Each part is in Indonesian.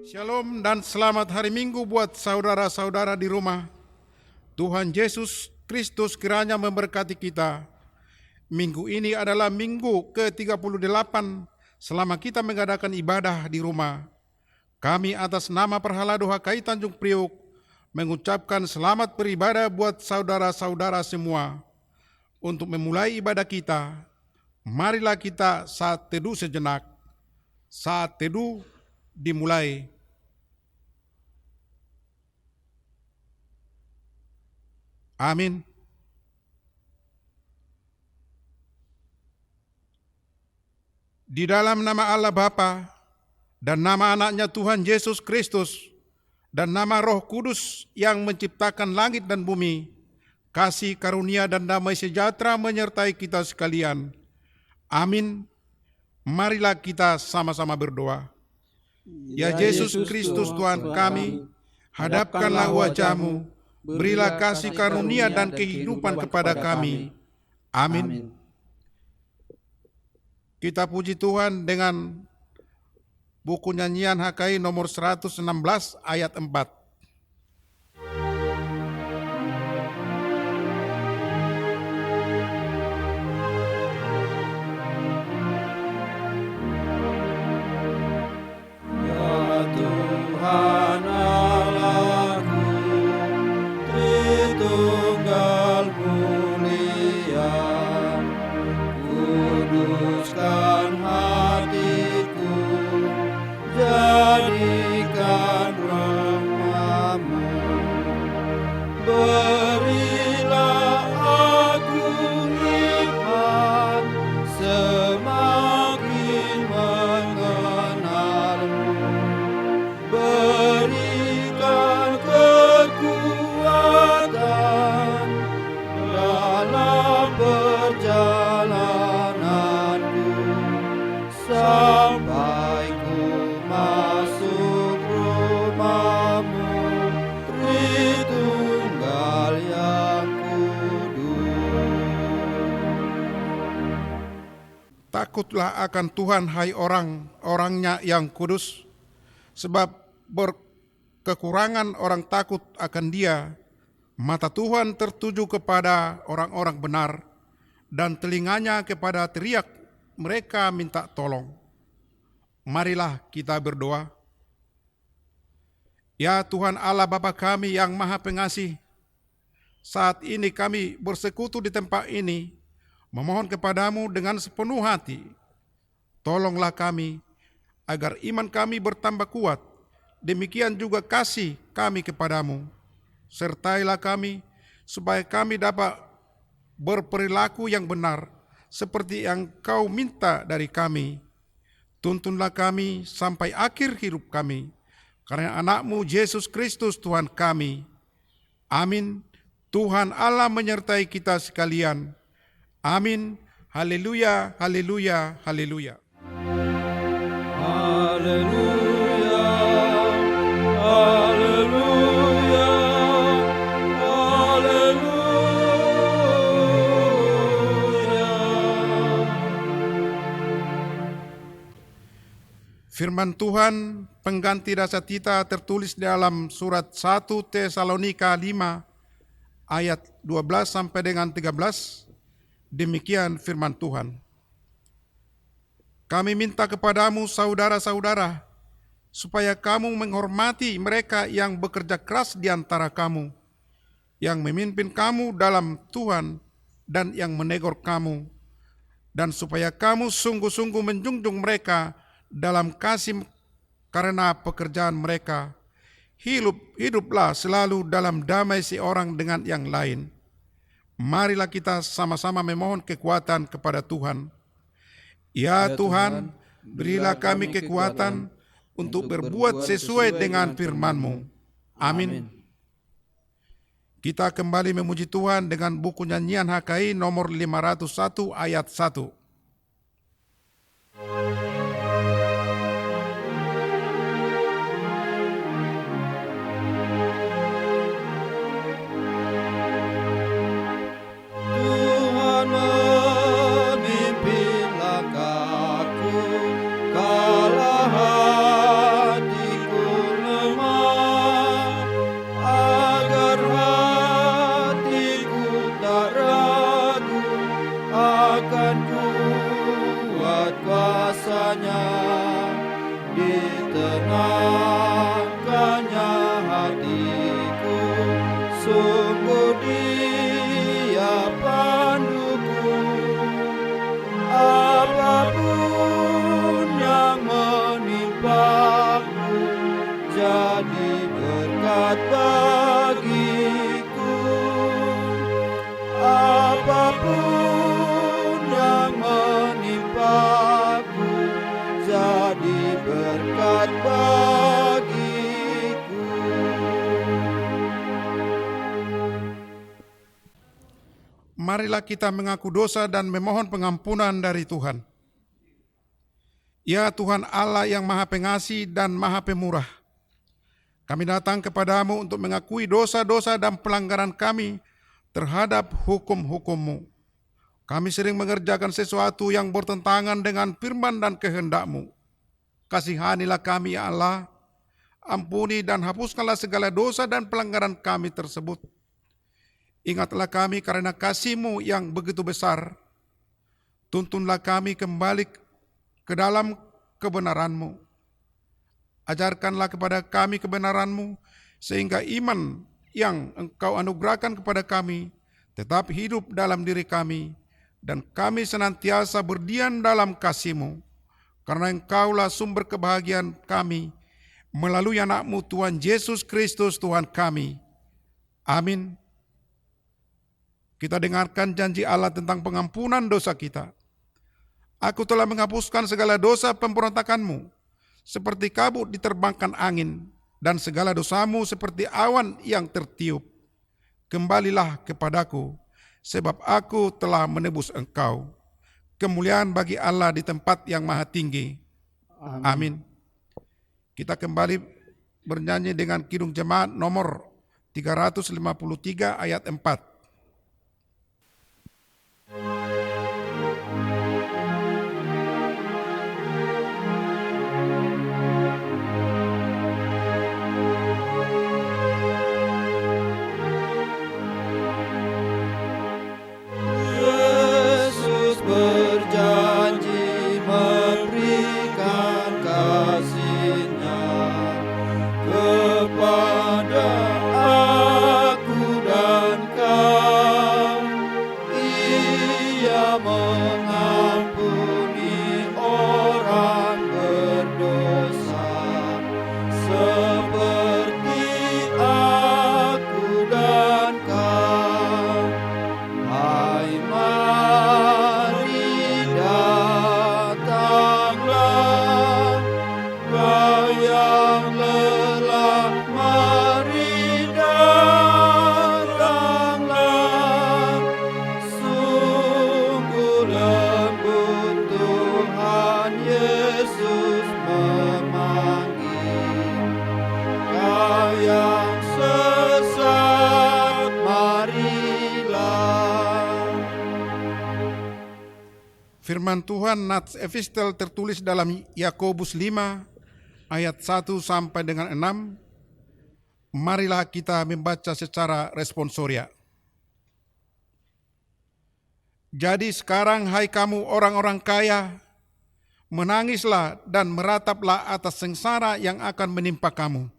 Shalom dan selamat hari Minggu buat saudara-saudara di rumah. Tuhan Yesus Kristus kiranya memberkati kita. Minggu ini adalah minggu ke-38 selama kita mengadakan ibadah di rumah. Kami atas nama Perhala Dohakai Tanjung Priok mengucapkan selamat beribadah buat saudara-saudara semua. Untuk memulai ibadah kita, marilah kita saat teduh sejenak. Saat teduh dimulai. Amin. Di dalam nama Allah Bapa dan nama anaknya Tuhan Yesus Kristus dan nama Roh Kudus yang menciptakan langit dan bumi, kasih karunia dan damai sejahtera menyertai kita sekalian. Amin. Marilah kita sama-sama berdoa. Ya Yesus Kristus Tuhan kami, hadapkanlah wajah-Mu, berilah kasih karunia dan kehidupan kepada kami. Amin. Kita puji Tuhan dengan buku nyanyian HKI nomor 116 ayat 4. Takutlah akan Tuhan, hai orang-orangnya yang kudus, sebab berkekurangan orang takut akan Dia. Mata Tuhan tertuju kepada orang-orang benar, dan telinganya kepada teriak mereka minta tolong. Marilah kita berdoa. Ya Tuhan Allah Bapa kami yang Maha Pengasih, saat ini kami bersekutu di tempat ini, memohon kepadamu dengan sepenuh hati. Tolonglah kami, agar iman kami bertambah kuat, demikian juga kasih kami kepadamu. Sertailah kami, supaya kami dapat berperilaku yang benar, seperti yang Kau minta dari kami. Tuntunlah kami sampai akhir hidup kami, karena anak-Mu Yesus Kristus Tuhan kami. Amin. Tuhan Allah menyertai kita sekalian. Amin. Haleluya, haleluya, haleluya. Haleluya, haleluya, haleluya. Firman Tuhan pengganti dasar kita tertulis dalam surat 1 Tesalonika 5 ayat 12 sampai dengan 13. Demikian firman Tuhan. Kami minta kepadamu saudara-saudara, supaya kamu menghormati mereka yang bekerja keras di antara kamu, yang memimpin kamu dalam Tuhan dan yang menegur kamu, dan supaya kamu sungguh-sungguh menjunjung mereka dalam kasih karena pekerjaan mereka. Hiduplah selalu dalam damai seorang dengan yang lain. Marilah kita sama-sama memohon kekuatan kepada Tuhan. Ya Tuhan, berilah kami kekuatan untuk berbuat sesuai dengan firman-Mu. Amin. Kita kembali memuji Tuhan dengan buku nyanyian HKI nomor 501 ayat 1. Memimpinlah aku, kala hatiku tak ragu akan kuat kuasanya, ditenangkannya hatiku, sungguh Dia panduku. Apapun yang menimpaku jadi berkat bagiku. Apapun yang menimpaku jadi berkat bagiku. Marilah kita mengaku dosa dan memohon pengampunan dari Tuhan. Ya Tuhan Allah yang Maha Pengasih dan Maha Pemurah, kami datang kepadamu untuk mengakui dosa-dosa dan pelanggaran kami terhadap hukum-hukum-Mu. Kami sering mengerjakan sesuatu yang bertentangan dengan firman dan kehendak-Mu. Kasihanilah kami ya Allah, ampuni dan hapuskanlah segala dosa dan pelanggaran kami tersebut. Ingatlah kami karena kasih-Mu yang begitu besar. Tuntunlah kami kembali ke dalam kebenaran-Mu. Ajarkanlah kepada kami kebenaran-Mu, sehingga iman yang Engkau anugerahkan kepada kami tetap hidup dalam diri kami, dan kami senantiasa berdiam dalam kasih-Mu, karena Engkaulah sumber kebahagiaan kami, melalui anak-Mu Tuhan Yesus Kristus Tuhan kami. Amin. Kita dengarkan janji Allah tentang pengampunan dosa kita. Aku telah menghapuskan segala dosa pemberontakanmu, seperti kabut diterbangkan angin, dan segala dosamu seperti awan yang tertiup. Kembalilah kepadaku, sebab aku telah menebus engkau. Kemuliaan bagi Allah di tempat yang maha tinggi. Amin. Kita kembali bernyanyi dengan Kidung Jemaat nomor 353 ayat 4. Yesus berjanji memberikan kasih-Nya kepada aku dan kau. Ia mengampuni orang berdosa seperti aku dan kau. Hai, mari datanglah, kau yang lelah, mari datanglah. Sungguh lembut Tuhan Yesus memanggil. Kau yang sesat, marilah. Firman Tuhan Nats Epistel tertulis dalam Yakobus 5 ayat 1 sampai dengan 6. Marilah kita membaca secara responsoria. Jadi sekarang hai kamu orang-orang kaya, menangislah dan merataplah atas sengsara yang akan menimpa kamu.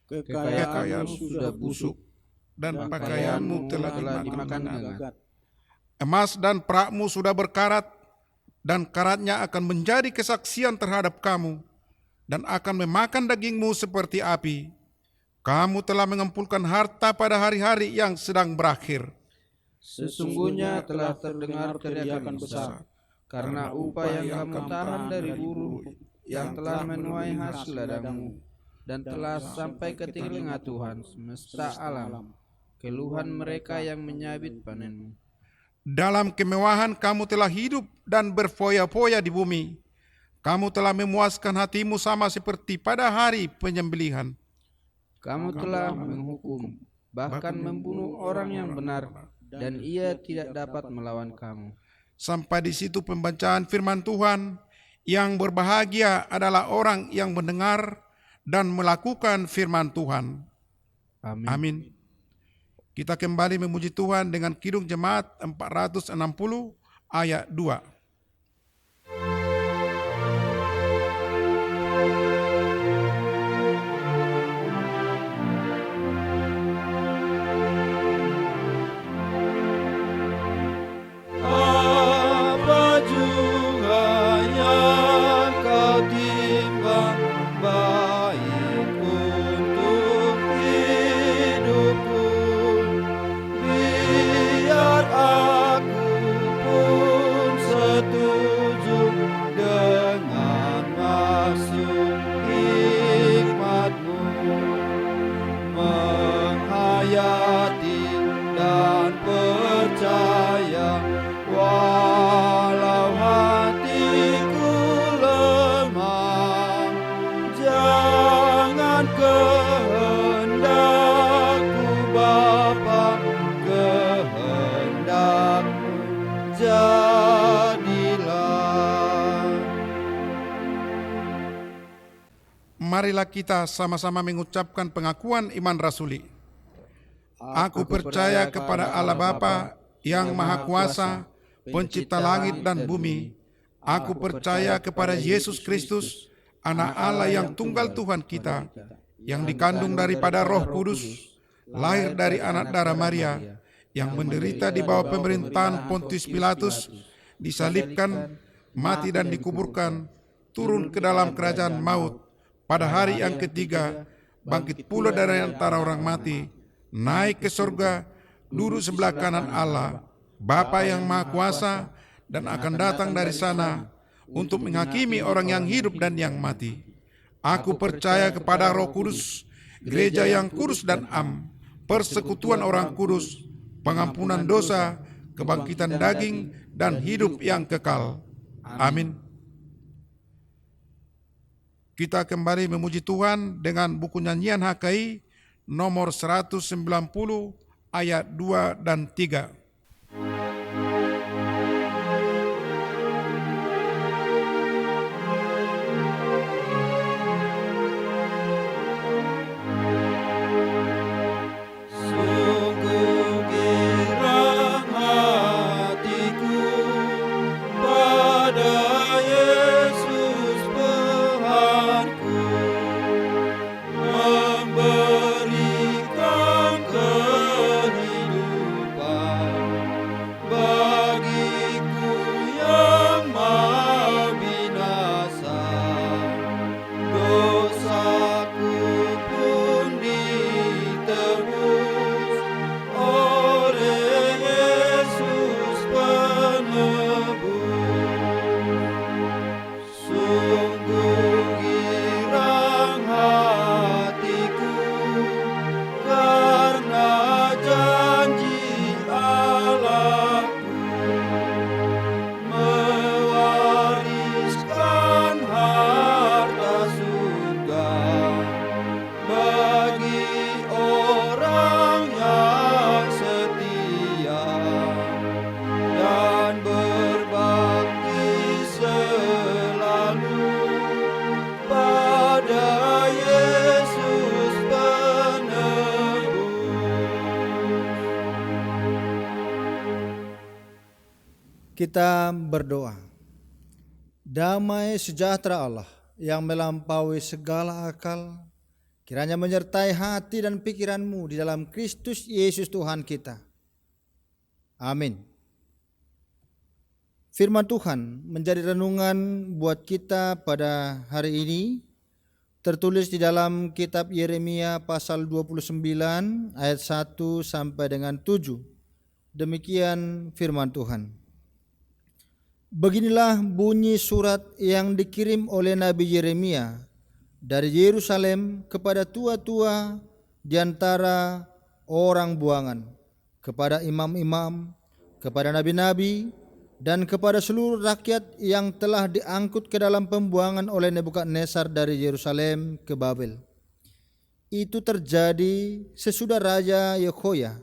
Kekayaanmu sudah busuk Dan pakaianmu telah dimakan hangat. hangat. Emas dan perakmu sudah berkarat, dan karatnya akan menjadi kesaksian terhadap kamu, dan akan memakan dagingmu seperti api. Kamu telah mengumpulkan harta pada hari-hari yang sedang berakhir. Sesungguhnya telah terdengar teriakan besar, karena upah yang kamu tahan dari buruh yang telah menuai hasil ladangmu, dan telah sampai ke telinga Tuhan semesta alam, keluhan mereka yang menyabit panenmu. Dalam kemewahan kamu telah hidup dan berfoya-foya di bumi. Kamu telah memuaskan hatimu sama seperti pada hari penyembelihan. Kamu telah menghukum, bahkan membunuh orang yang benar, dan ia tidak dapat melawan kamu. Sampai di situ pembacaan firman Tuhan. Yang berbahagia adalah orang yang mendengar dan melakukan firman Tuhan. Amin. Amin. Kita kembali memuji Tuhan dengan Kidung Jemaat 460 ayat 2. Marilah kita sama-sama mengucapkan pengakuan iman rasuli. Aku percaya kepada Allah Bapa yang Maha Kuasa, Pencipta langit dan bumi. Aku percaya kepada Yesus Kristus, Anak Allah yang tunggal Tuhan kita, yang dikandung daripada Roh Kudus, lahir dari anak darah Maria, yang menderita di bawah pemerintahan Pontius Pilatus, disalibkan, mati dan dikuburkan, turun ke dalam kerajaan maut, pada hari yang ketiga, bangkit pula dari antara orang mati, naik ke surga, duduk sebelah kanan Allah, Bapa yang Maha Kuasa, dan akan datang dari sana untuk menghakimi orang yang hidup dan yang mati. Aku percaya kepada Roh Kudus, gereja yang kudus dan am, persekutuan orang kudus, pengampunan dosa, kebangkitan daging, dan hidup yang kekal. Amin. Kita kembali memuji Tuhan dengan buku nyanyian HKI nomor 190 ayat 2 dan 3. Kita berdoa. Damai sejahtera Allah yang melampaui segala akal, kiranya menyertai hati dan pikiranmu di dalam Kristus Yesus Tuhan kita. Amin. Firman Tuhan menjadi renungan buat kita pada hari ini, tertulis di dalam kitab Yeremia pasal 29 ayat 1 sampai dengan 7. Demikian firman Tuhan. Beginilah bunyi surat yang dikirim oleh Nabi Yeremia dari Yerusalem kepada tua-tua di antara orang buangan, kepada imam-imam, kepada nabi-nabi, dan kepada seluruh rakyat yang telah diangkut ke dalam pembuangan oleh Nebukadnezar dari Yerusalem ke Babel. Itu terjadi sesudah Raja Yehoya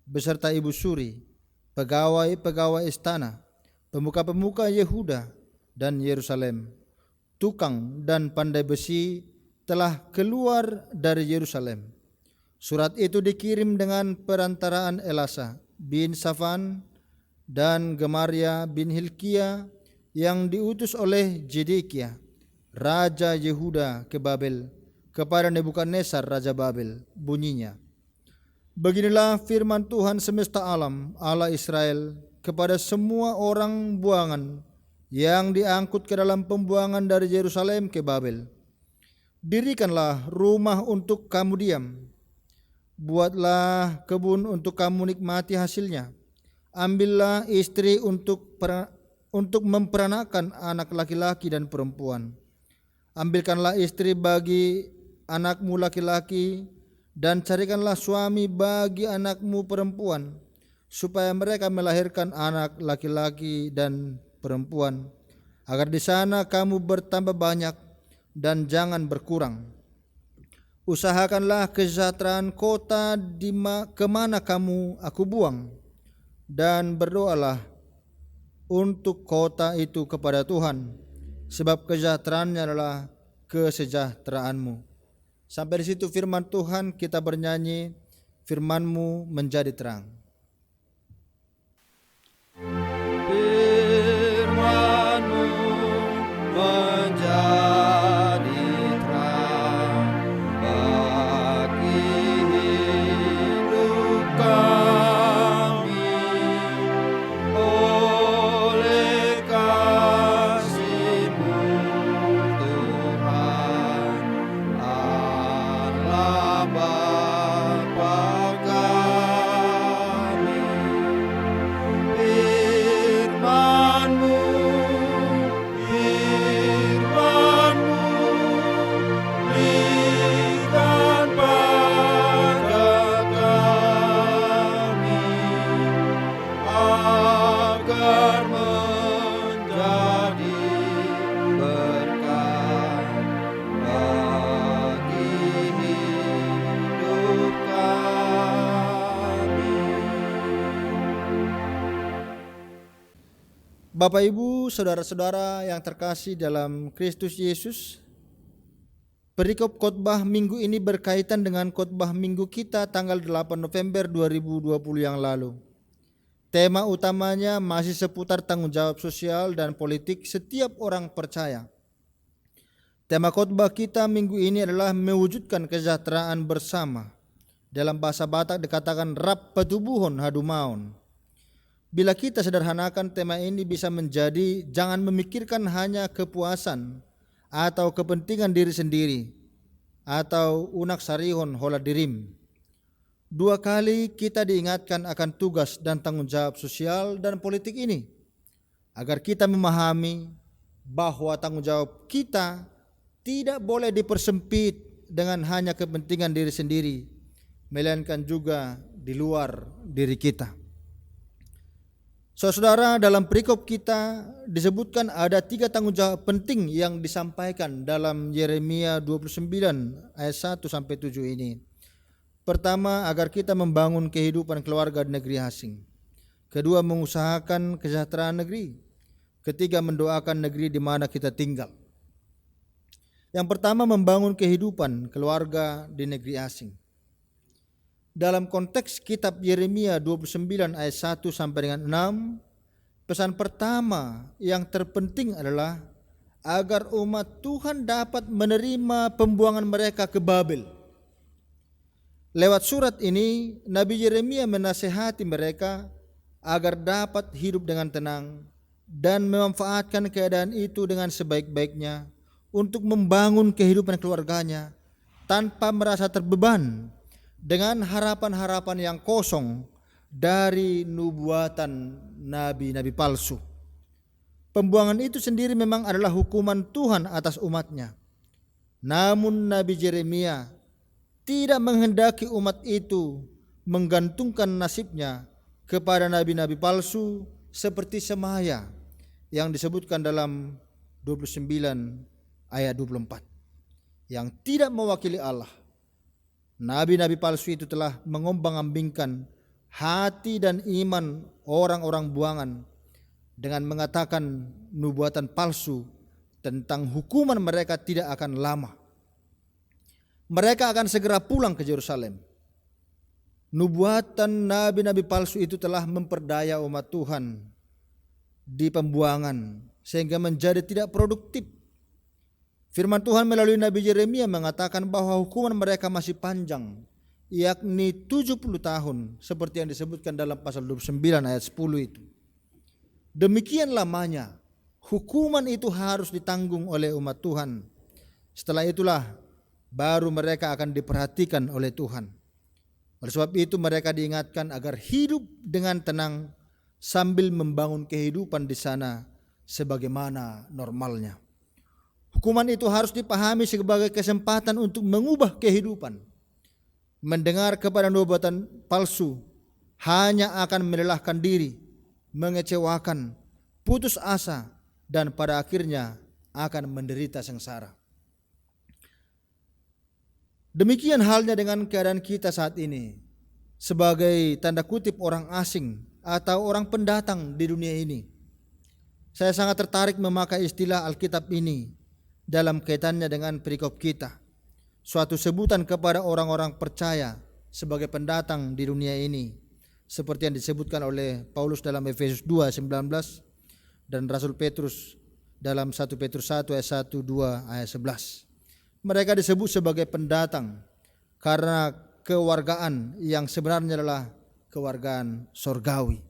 beserta ibu suri, pegawai-pegawai istana, pemuka-pemuka Yehuda dan Yerusalem, tukang dan pandai besi telah keluar dari Yerusalem. Surat itu dikirim dengan perantaraan Elasa bin Safan dan Gemaria bin Hilkia yang diutus oleh Zedekia, Raja Yehuda ke Babel, kepada Nebukadnezar Raja Babel. Bunyinya, beginilah firman Tuhan semesta alam, Allah Israel, kepada semua orang buangan yang diangkut ke dalam pembuangan dari Yerusalem ke Babel. Dirikanlah rumah untuk kamu diam, buatlah kebun untuk kamu nikmati hasilnya. Ambillah istri untuk memperanakan anak laki-laki dan perempuan. Ambilkanlah istri bagi anakmu laki-laki dan carikanlah suami bagi anakmu perempuan, supaya mereka melahirkan anak laki-laki dan perempuan, agar di sana kamu bertambah banyak dan jangan berkurang. Usahakanlah kesejahteraan kota kemana kamu aku buang, dan berdoalah untuk kota itu kepada Tuhan, sebab kesejahteraannya adalah kesejahteraanmu. Sampai di situ firman Tuhan. Kita bernyanyi, firman-Mu menjadi terang. Firman-Mu menjadi terang bagi hidup kami, oleh kasih-Mu Tuhan Allah Bapa kami. Firman-Mu berikan pada kami, agar menjadi berkat bagi hidup kami. Bapak, Ibu, saudara-saudara yang terkasih dalam Kristus Yesus, perikop khotbah minggu ini berkaitan dengan khotbah minggu kita tanggal 8 November 2020 yang lalu. Tema utamanya masih seputar tanggung jawab sosial dan politik setiap orang percaya. Tema khotbah kita minggu ini adalah mewujudkan kesejahteraan bersama. Dalam bahasa Batak dikatakan rap patubuhon hadumaon. Bila kita sederhanakan tema ini bisa menjadi jangan memikirkan hanya kepuasan atau kepentingan diri sendiri atau unak sarihon hola dirim. 2 kali kita diingatkan akan tugas dan tanggung jawab sosial dan politik ini, agar kita memahami bahwa tanggung jawab kita tidak boleh dipersempit dengan hanya kepentingan diri sendiri, melainkan juga di luar diri kita. Saudara, dalam perikop kita disebutkan ada 3 tanggung jawab penting yang disampaikan dalam Yeremia 29 ayat 1-7 ini. Pertama, agar kita membangun kehidupan keluarga di negeri asing. Kedua, mengusahakan kesejahteraan negeri. Ketiga, mendoakan negeri di mana kita tinggal. Yang pertama, membangun kehidupan keluarga di negeri asing. Dalam konteks kitab Yeremia 29 ayat 1 sampai dengan 6, pesan pertama yang terpenting adalah agar umat Tuhan dapat menerima pembuangan mereka ke Babel. Lewat surat ini, Nabi Yeremia menasihati mereka agar dapat hidup dengan tenang dan memanfaatkan keadaan itu dengan sebaik-baiknya untuk membangun kehidupan keluarganya tanpa merasa terbeban dengan harapan-harapan yang kosong dari nubuatan nabi-nabi palsu. Pembuangan itu sendiri memang adalah hukuman Tuhan atas umatnya. Namun Nabi Yeremia tidak menghendaki umat itu menggantungkan nasibnya kepada nabi-nabi palsu seperti Semaya yang disebutkan dalam 29 ayat 24, yang tidak mewakili Allah. Nabi-nabi palsu itu telah mengombang-ambingkan hati dan iman orang-orang buangan dengan mengatakan nubuatan palsu tentang hukuman mereka tidak akan lama. Mereka akan segera pulang ke Yerusalem. nubuatan nabi-nabi palsu itu telah memperdaya umat Tuhan di pembuangan sehingga menjadi tidak produktif. Firman Tuhan melalui Nabi Yeremia mengatakan bahwa hukuman mereka masih panjang, yakni 70 tahun seperti yang disebutkan dalam pasal 29 ayat 10 itu. Demikian lamanya hukuman itu harus ditanggung oleh umat Tuhan. Setelah itulah baru mereka akan diperhatikan oleh Tuhan. Oleh sebab itu mereka diingatkan agar hidup dengan tenang sambil membangun kehidupan di sana sebagaimana normalnya. Hukuman itu harus dipahami sebagai kesempatan untuk mengubah kehidupan. Mendengar kepada nubuatan palsu hanya akan melelahkan diri, mengecewakan, putus asa, dan pada akhirnya akan menderita sengsara. Demikian halnya dengan keadaan kita saat ini sebagai tanda kutip orang asing atau orang pendatang di dunia ini. Saya sangat tertarik memakai istilah Alkitab ini dalam kaitannya dengan perikop kita. Suatu sebutan kepada orang-orang percaya sebagai pendatang di dunia ini, seperti yang disebutkan oleh Paulus dalam Efesus 2:19 dan Rasul Petrus dalam 1 Petrus 1 ayat 1, 2 ayat 11. Mereka disebut sebagai pendatang karena kewargaan yang sebenarnya adalah kewargaan sorgawi.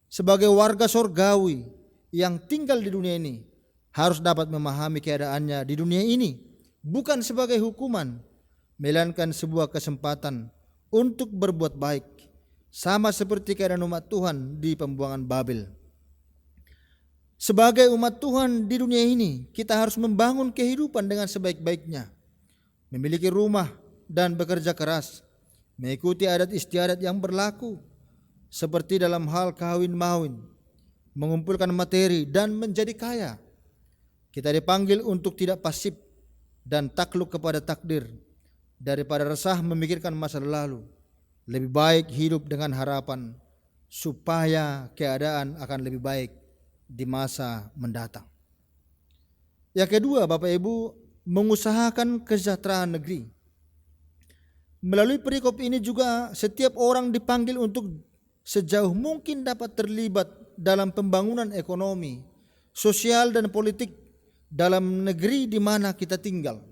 Sebagai warga sorgawi yang tinggal di dunia ini harus dapat memahami keadaannya di dunia ini bukan sebagai hukuman, melainkan sebuah kesempatan untuk berbuat baik, sama seperti keadaan umat Tuhan di pembuangan Babel. Sebagai umat Tuhan di dunia ini, kita harus membangun kehidupan dengan sebaik-baiknya, memiliki rumah dan bekerja keras, mengikuti adat istiadat yang berlaku, seperti dalam hal kawin-mawin, mengumpulkan materi dan menjadi kaya. Kita dipanggil untuk tidak pasif dan takluk kepada takdir, daripada resah memikirkan masa lalu. Lebih baik hidup dengan harapan supaya keadaan akan lebih baik di masa mendatang. Yang kedua, Bapak Ibu, mengusahakan kesejahteraan negeri. Melalui perikop ini juga setiap orang dipanggil untuk sejauh mungkin dapat terlibat dalam pembangunan ekonomi, sosial dan politik dalam negeri di mana kita tinggal.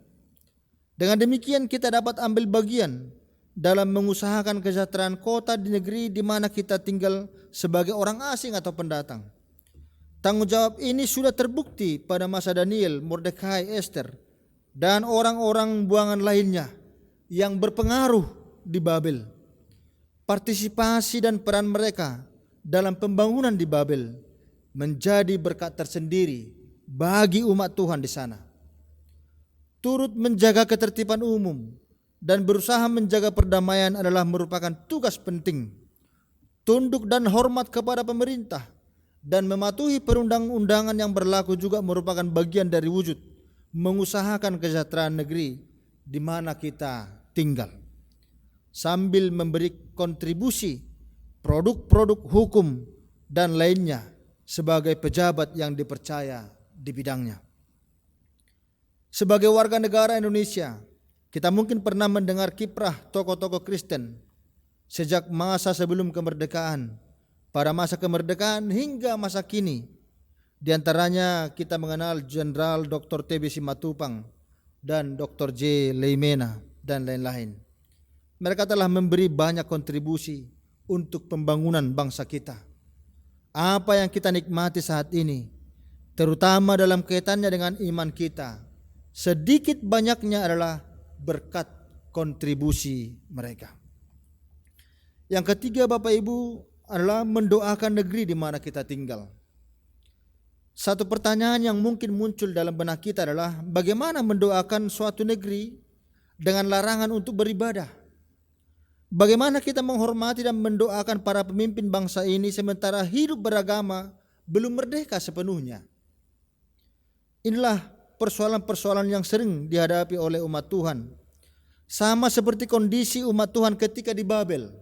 Dengan demikian kita dapat ambil bagian dalam mengusahakan kesejahteraan kota di negeri di mana kita tinggal sebagai orang asing atau pendatang. Tanggung jawab ini sudah terbukti pada masa Daniel, Mordekai, Esther, dan orang-orang buangan lainnya yang berpengaruh di Babel. Partisipasi dan peran mereka dalam pembangunan di Babel menjadi berkat tersendiri bagi umat Tuhan di sana. Turut menjaga ketertiban umum dan berusaha menjaga perdamaian adalah merupakan tugas penting. Tunduk dan hormat kepada pemerintah dan mematuhi perundang-undangan yang berlaku juga merupakan bagian dari wujud mengusahakan kesejahteraan negeri di mana kita tinggal, sambil memberi kontribusi produk-produk hukum dan lainnya sebagai pejabat yang dipercaya di bidangnya. Sebagai warga negara Indonesia, kita mungkin pernah mendengar kiprah tokoh-tokoh Kristen sejak masa sebelum kemerdekaan, pada masa kemerdekaan hingga masa kini. Di antaranya kita mengenal Jenderal Dr. T.B. Simatupang dan Dr. J. Leimena dan lain-lain. Mereka telah memberi banyak kontribusi untuk pembangunan bangsa kita. Apa yang kita nikmati saat ini, terutama dalam kaitannya dengan iman kita, sedikit banyaknya adalah berkat kontribusi mereka. Yang ketiga, Bapak Ibu, adalah mendoakan negeri di mana kita tinggal. Satu pertanyaan yang mungkin muncul dalam benak kita adalah bagaimana mendoakan suatu negeri dengan larangan untuk beribadah? Bagaimana kita menghormati dan mendoakan para pemimpin bangsa ini sementara hidup beragama belum merdeka sepenuhnya? Inilah persoalan-persoalan yang sering dihadapi oleh umat Tuhan. Sama seperti kondisi umat Tuhan ketika di Babel.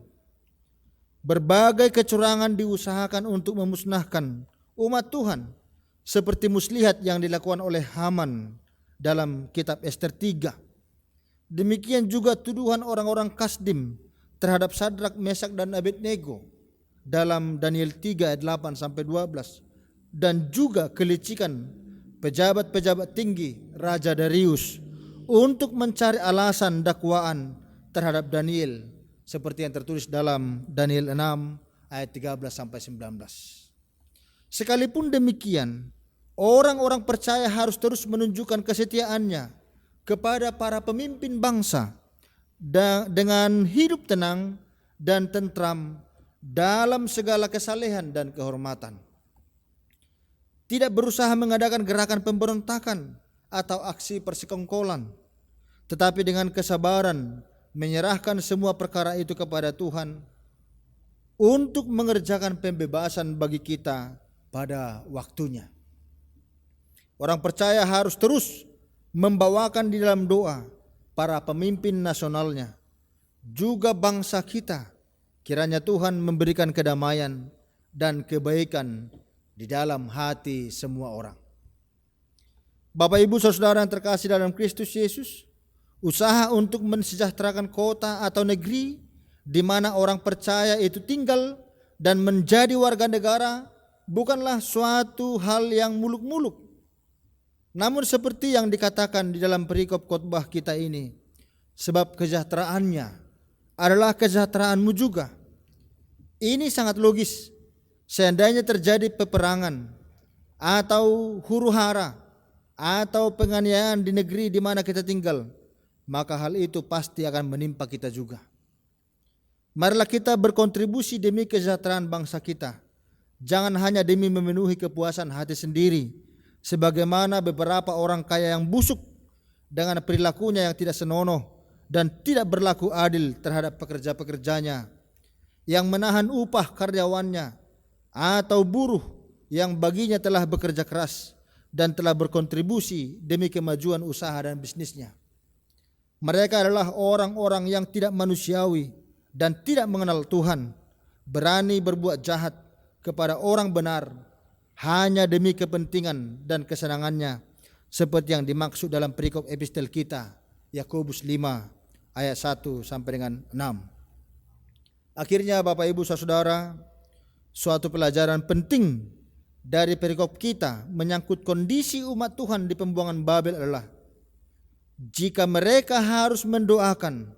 Berbagai kecurangan diusahakan untuk memusnahkan umat Tuhan, seperti muslihat yang dilakukan oleh Haman dalam kitab Esther 3. Demikian juga tuduhan orang-orang Kasdim terhadap Sadrak, Mesak dan Abednego dalam Daniel 3 ayat 8 sampai 12, dan juga kelicikan pejabat-pejabat tinggi Raja Darius untuk mencari alasan dakwaan terhadap Daniel seperti yang tertulis dalam Daniel 6 ayat 13 sampai 19. Sekalipun demikian, orang-orang percaya harus terus menunjukkan kesetiaannya kepada para pemimpin bangsa dengan hidup tenang dan tentram dalam segala kesalehan dan kehormatan. Tidak berusaha mengadakan gerakan pemberontakan atau aksi persekongkolan, tetapi dengan kesabaran menyerahkan semua perkara itu kepada Tuhan untuk mengerjakan pembebasan bagi kita pada waktunya. Orang percaya harus terus membawakan di dalam doa para pemimpin nasionalnya, juga bangsa kita. Kiranya Tuhan memberikan kedamaian dan kebaikan di dalam hati semua orang. Bapak Ibu Saudara yang terkasih dalam Kristus Yesus, usaha untuk mensejahterakan kota atau negeri di mana orang percaya itu tinggal dan menjadi warga negara bukanlah suatu hal yang muluk-muluk. Namun seperti yang dikatakan di dalam perikop khotbah kita ini, sebab kesejahteraannya adalah kesejahteraanmu juga. Ini sangat logis. Seandainya terjadi peperangan atau huru-hara atau penganiayaan di negeri di mana kita tinggal, maka hal itu pasti akan menimpa kita juga. Marilah kita berkontribusi demi kesejahteraan bangsa kita. Jangan hanya demi memenuhi kepuasan hati sendiri, sebagaimana beberapa orang kaya yang busuk dengan perilakunya yang tidak senonoh dan tidak berlaku adil terhadap pekerja-pekerjanya, yang menahan upah karyawannya, atau buruh yang baginya telah bekerja keras dan telah berkontribusi demi kemajuan usaha dan bisnisnya. Mereka adalah orang-orang yang tidak manusiawi dan tidak mengenal Tuhan, berani berbuat jahat kepada orang benar hanya demi kepentingan dan kesenangannya, seperti yang dimaksud dalam perikop epistel kita Yakobus 5 ayat 1 sampai dengan 6. Akhirnya Bapak Ibu Saudara, suatu pelajaran penting dari perikop kita menyangkut kondisi umat Tuhan di pembuangan Babel adalah jika mereka harus mendoakan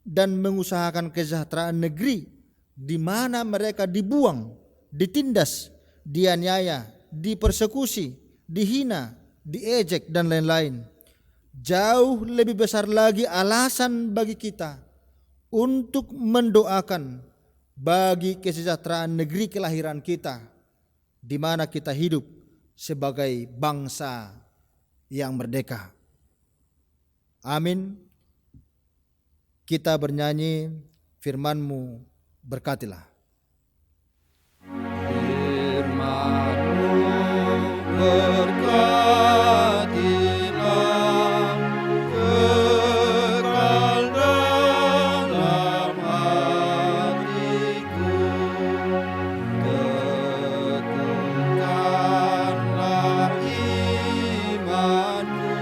dan mengusahakan kesejahteraan negeri di mana mereka dibuang, ditindas, dianiaya, dipersekusi, dihina, diejek dan lain-lain, jauh lebih besar lagi alasan bagi kita untuk mendoakan bagi kesejahteraan negeri kelahiran kita, di mana kita hidup sebagai bangsa yang merdeka. Amin. Kita bernyanyi firman-Mu, berkatilah. Firman-Mu berkatilah, kekal dalam hatiku, teguhkanlah imanku,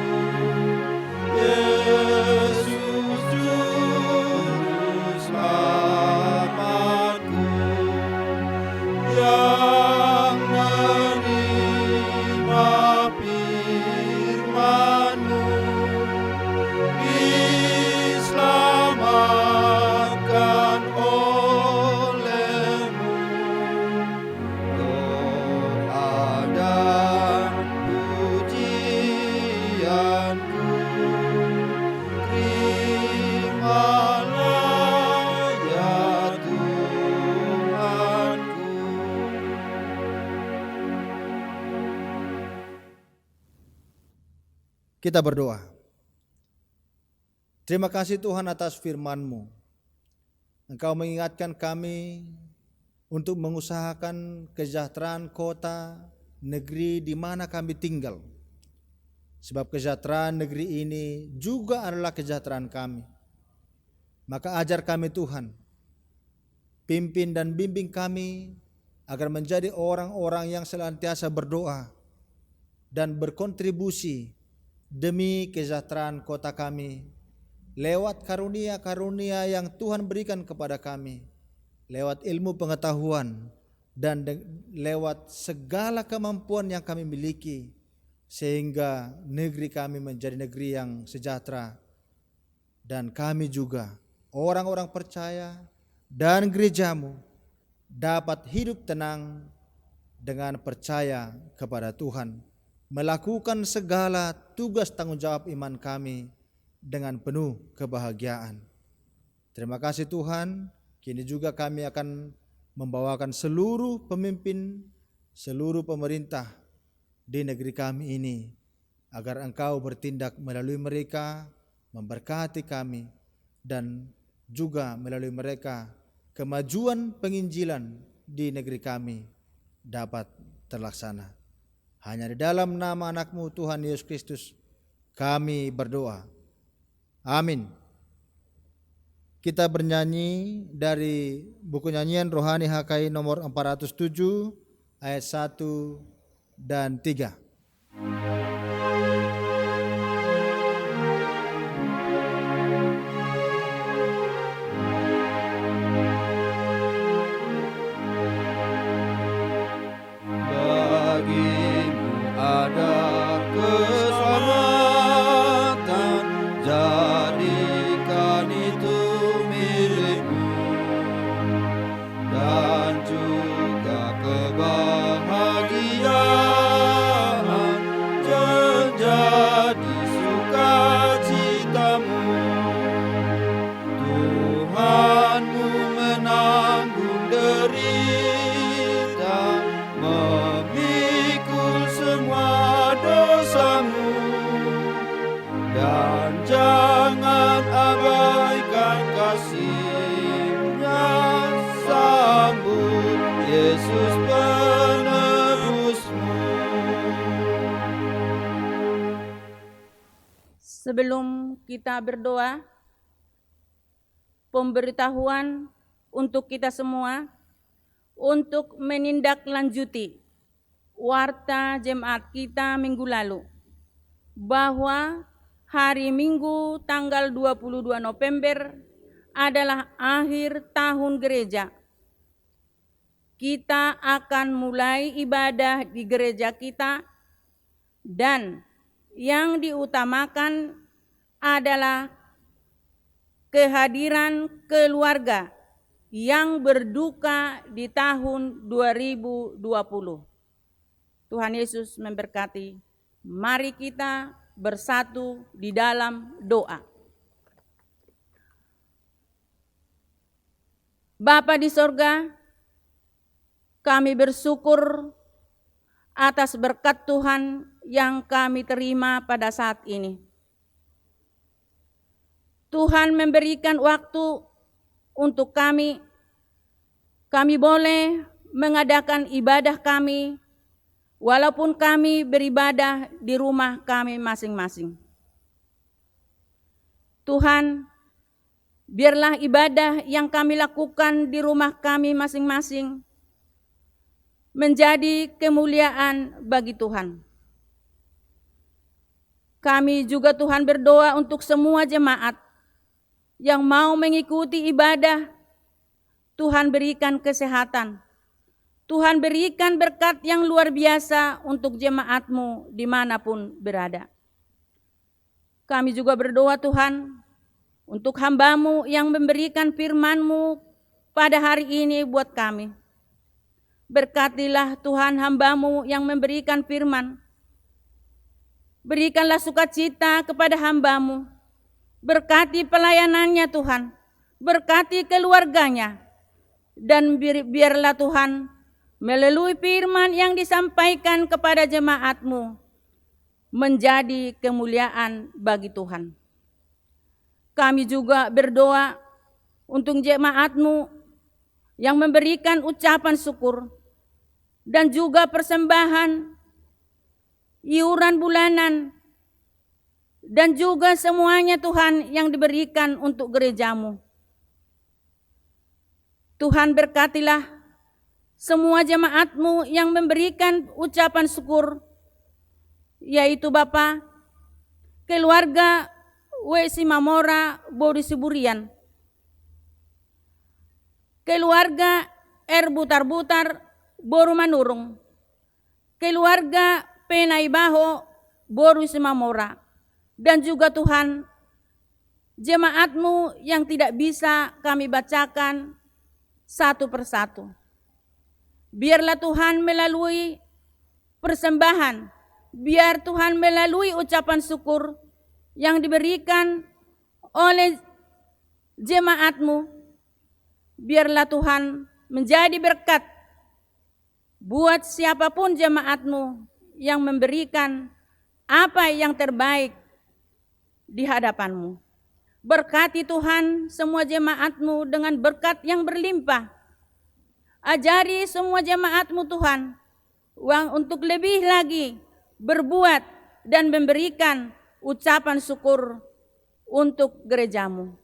Yesus Juru Selamatku, yang menerima firman-Mu, diselamatkan oleh-Mu. Doa dan pujianku, terimalah ya Tuhanku. Kita berdoa. Terima kasih Tuhan atas firman-Mu. Engkau mengingatkan kami untuk mengusahakan kesejahteraan kota, negeri di mana kami tinggal. Sebab kesejahteraan negeri ini juga adalah kesejahteraan kami. Maka ajar kami Tuhan, pimpin dan bimbing kami agar menjadi orang-orang yang senantiasa berdoa dan berkontribusi demi kesejahteraan kota kami, lewat karunia-karunia yang Tuhan berikan kepada kami, lewat ilmu pengetahuan, dan lewat segala kemampuan yang kami miliki, sehingga negeri kami menjadi negeri yang sejahtera, dan kami juga orang-orang percaya dan gerejamu dapat hidup tenang dengan percaya kepada Tuhan, melakukan segala tugas tanggung jawab iman kami dengan penuh kebahagiaan. Terima kasih Tuhan, kini juga kami akan membawakan seluruh pemimpin, seluruh pemerintah di negeri kami ini, agar Engkau bertindak melalui mereka, memberkati kami, dan juga melalui mereka kemajuan penginjilan di negeri kami dapat terlaksana. Hanya di dalam nama anak-Mu Tuhan Yesus Kristus kami berdoa. Amin. Kita bernyanyi dari buku nyanyian rohani HKI nomor 407 ayat 1 dan 3. Sebelum kita berdoa, pemberitahuan untuk kita semua untuk menindaklanjuti warta jemaat kita minggu lalu, bahwa hari Minggu tanggal 22 November adalah akhir tahun gereja. Kita akan mulai ibadah di gereja kita, dan yang diutamakan adalah kehadiran keluarga yang berduka di tahun 2020. Tuhan Yesus memberkati. Mari kita bersatu di dalam doa. Bapa di sorga, kami bersyukur atas berkat Tuhan yang kami terima pada saat ini. Tuhan memberikan waktu untuk kami boleh mengadakan ibadah kami, walaupun kami beribadah di rumah kami masing-masing. Tuhan, biarlah ibadah yang kami lakukan di rumah kami masing-masing menjadi kemuliaan bagi Tuhan. Kami juga Tuhan berdoa untuk semua jemaat yang mau mengikuti ibadah. Tuhan berikan kesehatan. Tuhan berikan berkat yang luar biasa untuk jemaat-Mu dimanapun berada. Kami juga berdoa Tuhan untuk hamba-Mu yang memberikan firman-Mu pada hari ini buat kami. Berkatilah Tuhan hamba-Mu yang memberikan firman. Berikanlah sukacita kepada hamba-Mu. Berkati pelayanannya Tuhan. Berkati keluarganya. Dan biarlah Tuhan melalui firman yang disampaikan kepada jemaat-Mu menjadi kemuliaan bagi Tuhan. Kami juga berdoa untuk jemaat-Mu yang memberikan ucapan syukur dan juga persembahan, iuran bulanan, dan juga semuanya Tuhan yang diberikan untuk gereja-Mu. Tuhan berkatilah semua jemaat-Mu yang memberikan ucapan syukur, yaitu Bapa, keluarga, Wesi Mamora Boru Siburian, keluarga Butar-Butar Boru Manurung, keluarga Penaibaho Boru Simamora, dan juga Tuhan jemaat-Mu yang tidak bisa kami bacakan satu persatu. Biarlah Tuhan melalui persembahan, biar Tuhan melalui ucapan syukur yang diberikan oleh jemaat-Mu, biarlah Tuhan menjadi berkat buat siapapun jemaat-Mu yang memberikan apa yang terbaik di hadapan-Mu. Berkati Tuhan semua jemaat-Mu dengan berkat yang berlimpah. Ajari semua jemaat-Mu Tuhan untuk lebih lagi berbuat dan memberikan ucapan syukur untuk gereja-Mu.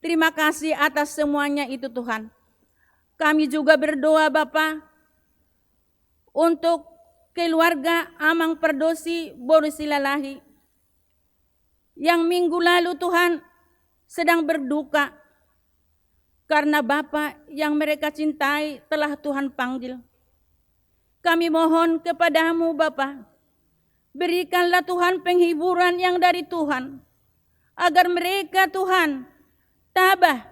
Terima kasih atas semuanya itu Tuhan. Kami juga berdoa Bapa untuk keluarga Amang Perdosi Boru Silalahi yang minggu lalu Tuhan sedang berduka karena Bapa yang mereka cintai telah Tuhan panggil. Kami mohon kepadamu Bapa, berikanlah Tuhan penghiburan yang dari Tuhan, agar mereka Tuhan tabah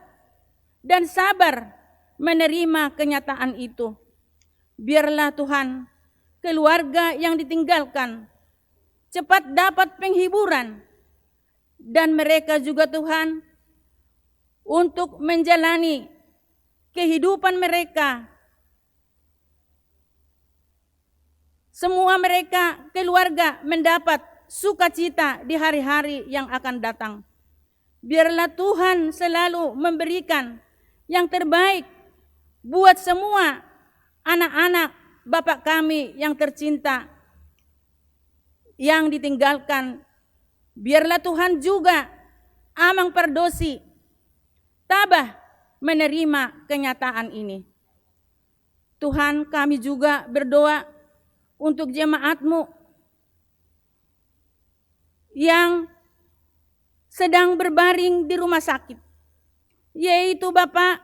dan sabar menerima kenyataan itu. Biarlah Tuhan keluarga yang ditinggalkan cepat dapat penghiburan, dan mereka juga Tuhan untuk menjalani kehidupan mereka. Semua mereka keluarga mendapat sukacita di hari-hari yang akan datang. Biarlah Tuhan selalu memberikan yang terbaik buat semua anak-anak Bapak kami yang tercinta yang ditinggalkan. Biarlah Tuhan juga Amang Perdosi tabah menerima kenyataan ini. Tuhan, kami juga berdoa untuk jemaat-Mu yang sedang berbaring di rumah sakit, yaitu Bapak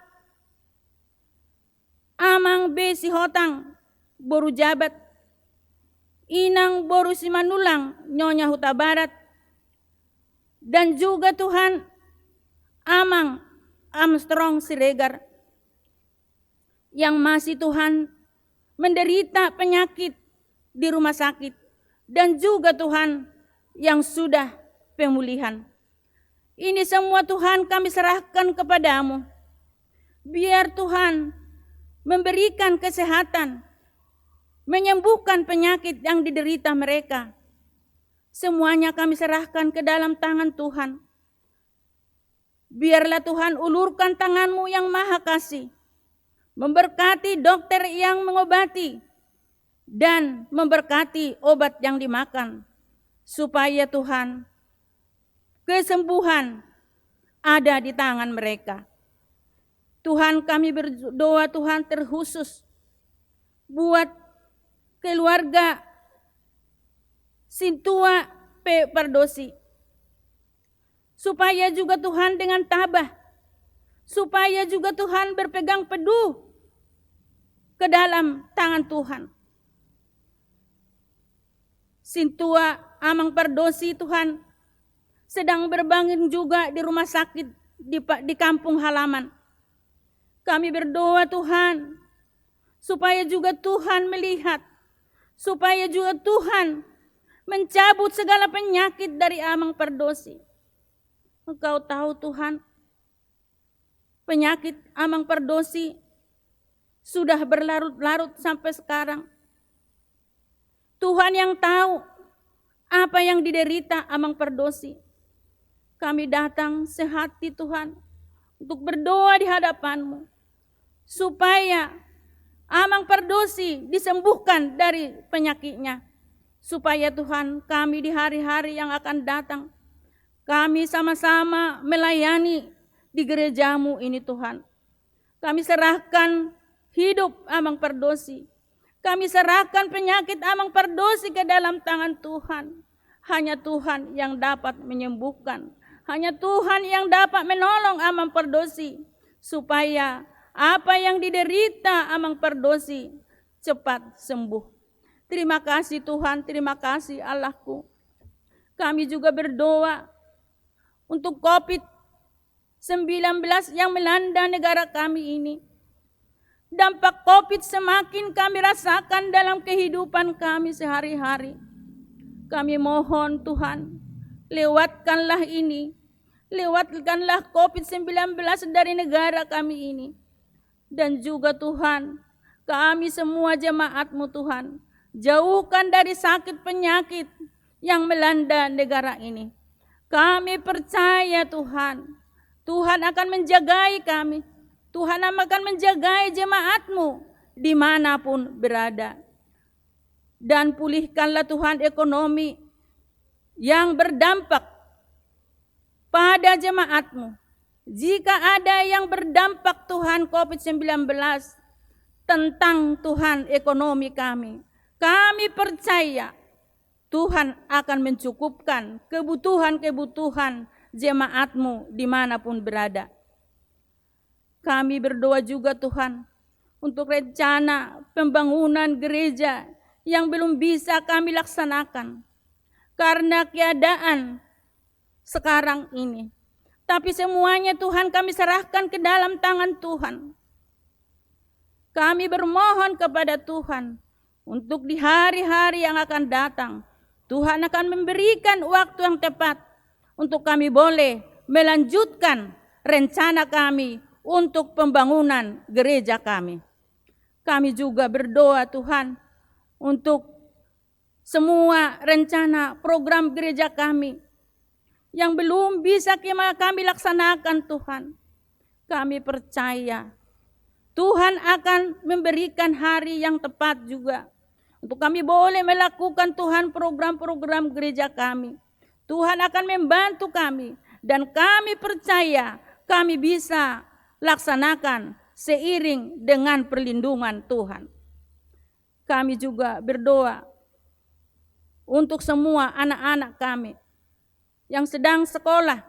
Amang B. Sihotang Boru Jabat, Inang Boru Simanulang Nyonya Huta Barat, dan juga Tuhan Amang Armstrong Siregar yang masih Tuhan menderita penyakit di rumah sakit, dan juga Tuhan yang sudah pemulihan. Ini semua Tuhan kami serahkan kepadamu. Biar Tuhan memberikan kesehatan, menyembuhkan penyakit yang diderita mereka. Semuanya kami serahkan ke dalam tangan Tuhan. Biarlah Tuhan ulurkan tangan-Mu yang maha kasih, memberkati dokter yang mengobati, dan memberkati obat yang dimakan, supaya Tuhan kesembuhan ada di tangan mereka. Tuhan, kami berdoa Tuhan terkhusus buat keluarga Sintua P. Perdosi, supaya juga Tuhan dengan tabah, supaya juga Tuhan berpegang teguh ke dalam tangan Tuhan. Sintua Amang Perdosi Tuhan sedang berbangun juga di rumah sakit di kampung halaman. Kami berdoa Tuhan supaya juga Tuhan melihat, supaya juga Tuhan mencabut segala penyakit dari Amang Perdosi. Engkau tahu Tuhan, penyakit Amang Perdosi sudah berlarut-larut sampai sekarang. Tuhan yang tahu apa yang diderita Amang Perdosi. Kami datang sehati Tuhan untuk berdoa di hadapan-Mu, supaya Amang Perdosi disembuhkan dari penyakitnya. Supaya Tuhan kami di hari-hari yang akan datang, kami sama-sama melayani di gereja-Mu ini Tuhan. Kami serahkan hidup Amang Perdosi. Kami serahkan penyakit Amang Perdosi ke dalam tangan Tuhan. Hanya Tuhan yang dapat menyembuhkan. Hanya Tuhan yang dapat menolong Amang Perdosi, supaya apa yang diderita Amang Perdosi cepat sembuh. Terima kasih Tuhan, terima kasih Allahku. Kami juga berdoa untuk COVID-19 yang melanda negara kami ini. Dampak COVID semakin kami rasakan dalam kehidupan kami sehari-hari. Kami mohon Tuhan, lewatkanlah ini. Lewatkanlah COVID-19 dari negara kami ini. Dan juga Tuhan, kami semua jemaat-Mu Tuhan, jauhkan dari sakit penyakit yang melanda negara ini. Kami percaya Tuhan, Tuhan akan menjagai kami. Tuhan akan menjagai jemaat-Mu dimanapun berada. Dan pulihkanlah Tuhan ekonomi yang berdampak pada jemaat-Mu. Jika ada yang berdampak Tuhan COVID-19 tentang Tuhan ekonomi kami, kami percaya Tuhan akan mencukupkan kebutuhan-kebutuhan jemaat-Mu dimanapun berada. Kami berdoa juga Tuhan untuk rencana pembangunan gereja yang belum bisa kami laksanakan karena keadaan sekarang ini. Tapi semuanya Tuhan kami serahkan ke dalam tangan Tuhan. Kami bermohon kepada Tuhan untuk di hari-hari yang akan datang, Tuhan akan memberikan waktu yang tepat untuk kami boleh melanjutkan rencana kami untuk pembangunan gereja kami. Kami juga berdoa Tuhan untuk semua rencana program gereja kami yang belum bisa kami laksanakan Tuhan. Kami percaya Tuhan akan memberikan hari yang tepat juga untuk kami boleh melakukan Tuhan program-program gereja kami. Tuhan akan membantu kami dan kami percaya kami bisa laksanakan seiring dengan perlindungan Tuhan. Kami juga berdoa untuk semua anak-anak kami yang sedang sekolah,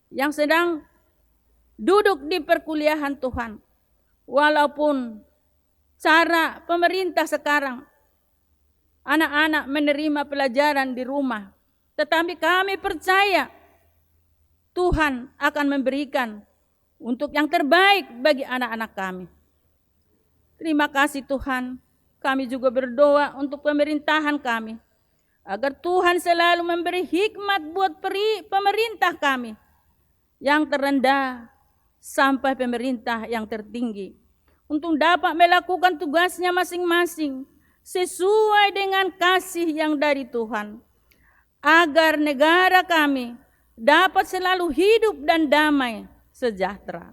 yang sedang duduk di perkuliahan Tuhan. Walaupun cara pemerintah sekarang anak-anak menerima pelajaran di rumah, tetapi kami percaya Tuhan akan memberikan untuk yang terbaik bagi anak-anak kami. Terima kasih Tuhan. Kami juga berdoa untuk pemerintahan kami, agar Tuhan selalu memberi hikmat buat pemerintah kami, yang terendah sampai pemerintah yang tertinggi, untuk dapat melakukan tugasnya masing-masing sesuai dengan kasih yang dari Tuhan, agar negara kami dapat selalu hidup dan damai sejahtera.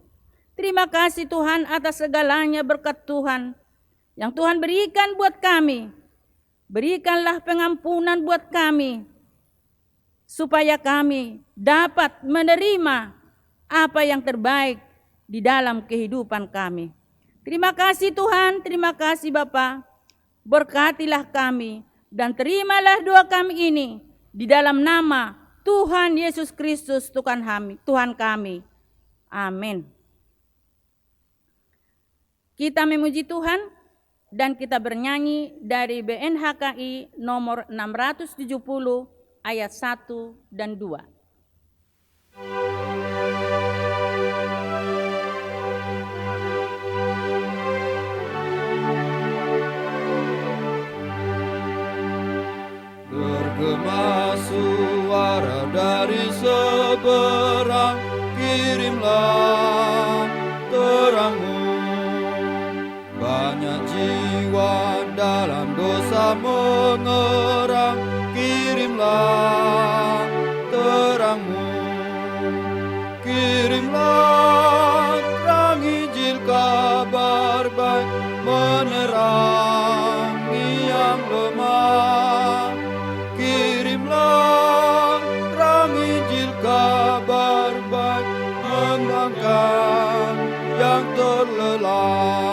Terima kasih Tuhan atas segalanya berkat Tuhan yang Tuhan berikan buat kami. Berikanlah pengampunan buat kami, supaya kami dapat menerima apa yang terbaik di dalam kehidupan kami. Terima kasih Tuhan, terima kasih Bapa. Berkatilah kami dan terimalah doa kami ini di dalam nama Tuhan Yesus Kristus Tuhan kami. Amin. Kita memuji Tuhan dan kita bernyanyi dari BNHKI nomor 670 ayat 1 dan 2. Bergema suara dari seberang, kirimlah terang-Mu. Banyak jiwa dalam dosa mengerang, kirimlah terang-Mu. Kirimlah terang Injil kabar baik, menerangi yang lemah. Kirimlah terang Injil kabar baik, mengangkat yang terlelap.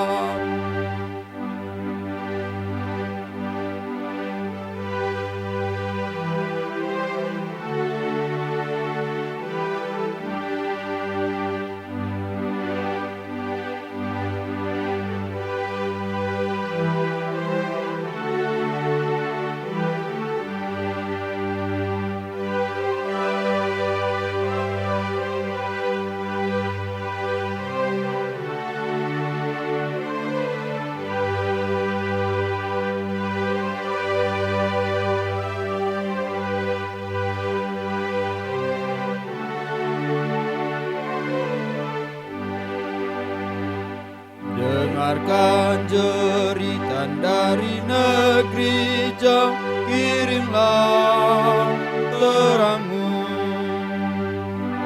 negeri jauh kirimlah terang-Mu,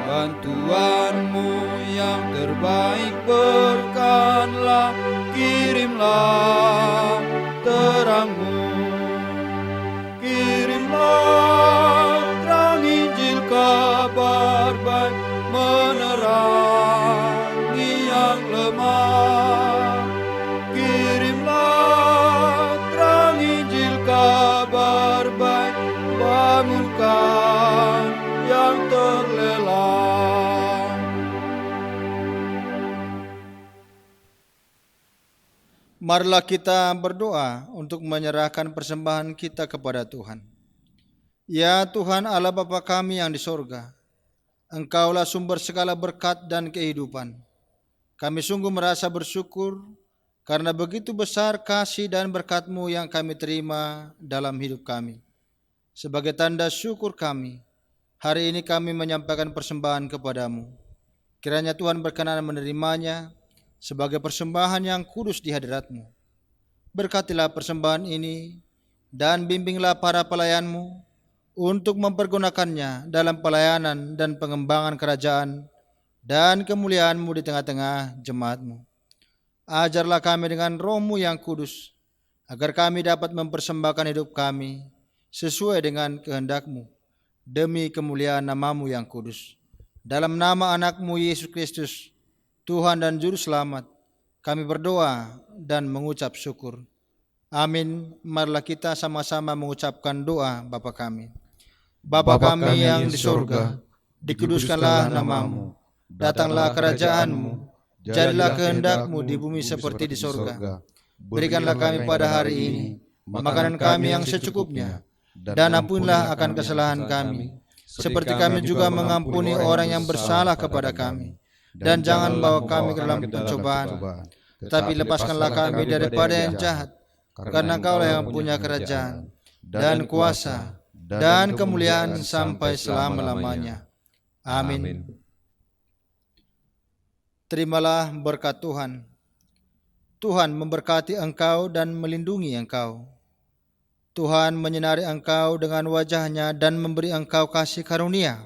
bantuan-Mu yang terbaik berkanlah, kirimlah terang-Mu, kirimlah terang Injil kabar baik menerangi yang lemah, kirimlah terang Injil kabar baik, bangunkan yang terlelap. Marilah kita berdoa untuk menyerahkan persembahan kita kepada Tuhan. Ya Tuhan Allah Bapa kami yang di sorga, Engkaulah sumber segala berkat dan kehidupan. Kami sungguh merasa bersyukur karena begitu besar kasih dan berkat-Mu yang kami terima dalam hidup kami. Sebagai tanda syukur kami, hari ini kami menyampaikan persembahan kepada-Mu. Kiranya Tuhan berkenan menerimanya sebagai persembahan yang kudus di hadirat-Mu. Berkatilah persembahan ini dan bimbinglah para pelayan-Mu untuk mempergunakannya dalam pelayanan dan pengembangan kerajaan dan kemuliaan-Mu di tengah-tengah jemaat-Mu. Ajarlah kami dengan Roh-Mu yang kudus, agar kami dapat mempersembahkan hidup kami sesuai dengan kehendak-Mu, demi kemuliaan nama-Mu yang kudus. Dalam nama anak-Mu Yesus Kristus, Tuhan dan Juru Selamat, kami berdoa dan mengucap syukur. Amin. Marilah kita sama-sama mengucapkan doa Bapa kami. Bapa kami yang di surga, dikuduskanlah nama-Mu. Datanglah kerajaan-Mu. Jadilah kehendak-Mu di bumi seperti di surga. Berikanlah kami pada hari ini makanan kami yang secukupnya, dan ampunilah akan kesalahan kami, seperti kami juga mengampuni orang yang bersalah kepada kami. Dan jangan bawa kami ke dalam pencobaan, tetapi lepaskanlah kami daripada yang jahat, karena Engkaulah yang punya kerajaan dan kuasa dan kemuliaan sampai selama-lamanya. Amin. Terimalah berkat Tuhan. Tuhan memberkati engkau dan melindungi engkau. Tuhan menyinari engkau dengan wajah-Nya dan memberi engkau kasih karunia.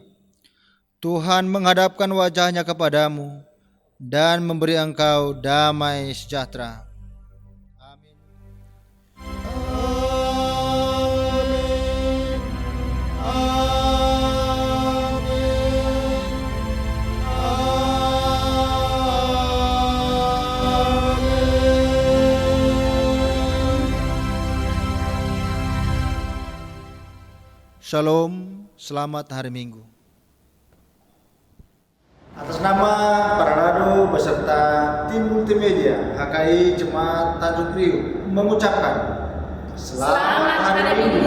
Tuhan menghadapkan wajah-Nya kepadamu dan memberi engkau damai sejahtera. Amin. Shalom, selamat hari Minggu. Atas nama para rado beserta tim multimedia HKI Jemaat Tanjung Priok mengucapkan Selamat Hari Minggu.